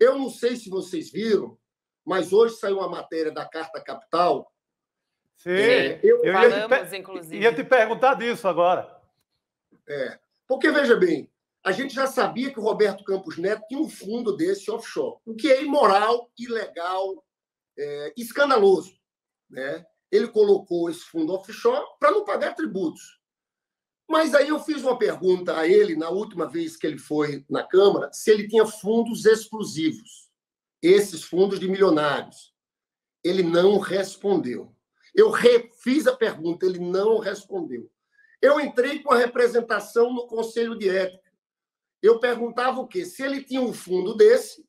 Eu não sei se vocês viram, mas hoje saiu uma matéria da Carta Capital. Sim, eu ia te perguntar disso agora. Porque, veja bem, a gente já sabia que o Roberto Campos Neto tinha um fundo desse offshore, o que é imoral, ilegal, escandaloso, né? Ele colocou esse fundo offshore para não pagar tributos. Mas aí eu fiz uma pergunta a ele, na última vez que ele foi na Câmara, se ele tinha fundos exclusivos, esses fundos de milionários. Ele não respondeu. Eu refiz a pergunta, ele não respondeu. Eu entrei com a representação no Conselho de Ética. Eu perguntava o quê? Se ele tinha um fundo desse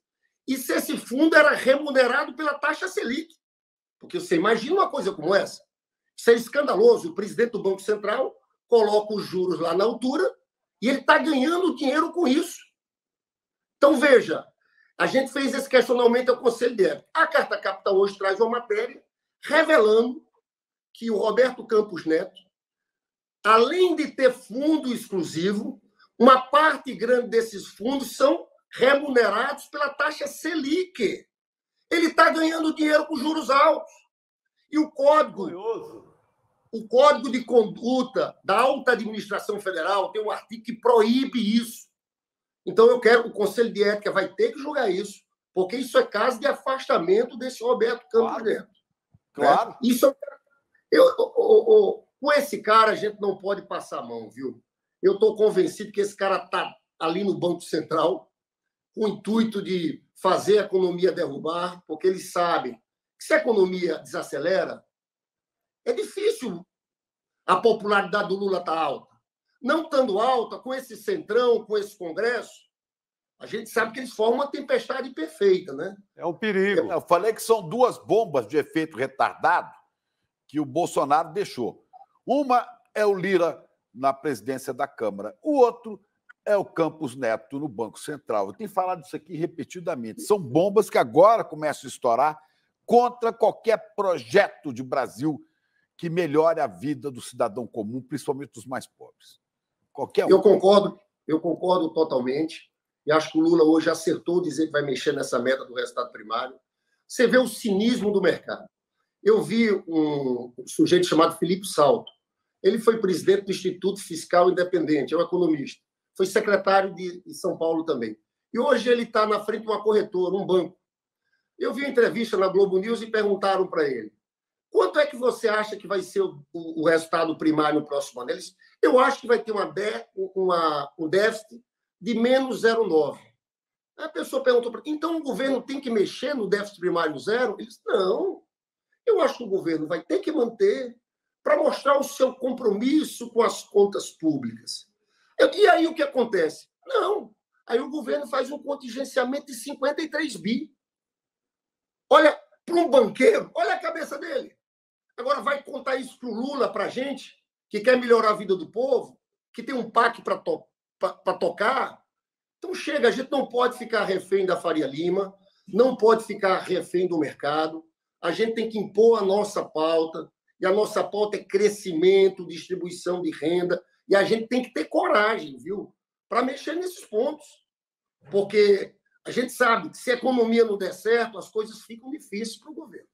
e se esse fundo era remunerado pela taxa Selic. Porque você imagina uma coisa como essa? Isso é escandaloso. O presidente do Banco Central coloca os juros lá na altura e ele está ganhando dinheiro com isso. Então, veja, a gente fez esse questionamento ao Conselho de Ética. A Carta Capital hoje traz uma matéria revelando que o Roberto Campos Neto, além de ter fundo exclusivo, uma parte grande desses fundos são remunerados pela taxa Selic. Ele está ganhando dinheiro com juros altos. E o Código de Conduta da Alta Administração Federal tem um artigo que proíbe isso. Então, eu quero que o Conselho de Ética vai ter que julgar isso, porque isso é caso de afastamento desse Roberto Campos Neto. Claro. Né? Isso, com esse cara, a gente não pode passar a mão, viu? Eu estou convencido que esse cara está ali no Banco Central com o intuito de fazer a economia derrubar, porque eles sabem que se a economia desacelera, é difícil a popularidade do Lula estar alta. Não estando alta, com esse centrão, com esse Congresso, a gente sabe que eles formam uma tempestade perfeita, né? É um perigo. Eu falei que são duas bombas de efeito retardado que o Bolsonaro deixou. Uma é o Lira na presidência da Câmara. O outro é o Campos Neto no Banco Central. Eu tenho falado isso aqui repetidamente. São bombas que agora começam a estourar contra qualquer projeto de Brasil que melhore a vida do cidadão comum, principalmente dos mais pobres. Qualquer um. Eu concordo totalmente. E acho que o Lula hoje acertou dizer que vai mexer nessa meta do resultado primário. Você vê o cinismo do mercado. Eu vi um sujeito chamado Felipe Salto. Ele foi presidente do Instituto Fiscal Independente, é um economista. Foi secretário de São Paulo também. E hoje ele está na frente de uma corretora, um banco. Eu vi uma entrevista na Globo News e perguntaram para ele: quanto é que você acha que vai ser o resultado primário no próximo ano? Eu acho que vai ter um déficit de menos 0,9. A pessoa perguntou para ele: então o governo tem que mexer no déficit primário zero? Ele disse: não. Eu acho que o governo vai ter que manter para mostrar o seu compromisso com as contas públicas. E aí o que acontece? Não. Aí o governo faz um contingenciamento de 53 bi. Olha, para um banqueiro, olha a cabeça dele. Agora vai contar isso para o Lula, para a gente, que quer melhorar a vida do povo, que tem um PAC para tocar. Então chega, a gente não pode ficar refém da Faria Lima, não pode ficar refém do mercado. A gente tem que impor a nossa pauta, e a nossa pauta é crescimento, distribuição de renda, e a gente tem que ter coragem, viu, para mexer nesses pontos. Porque a gente sabe que se a economia não der certo, as coisas ficam difíceis para o governo.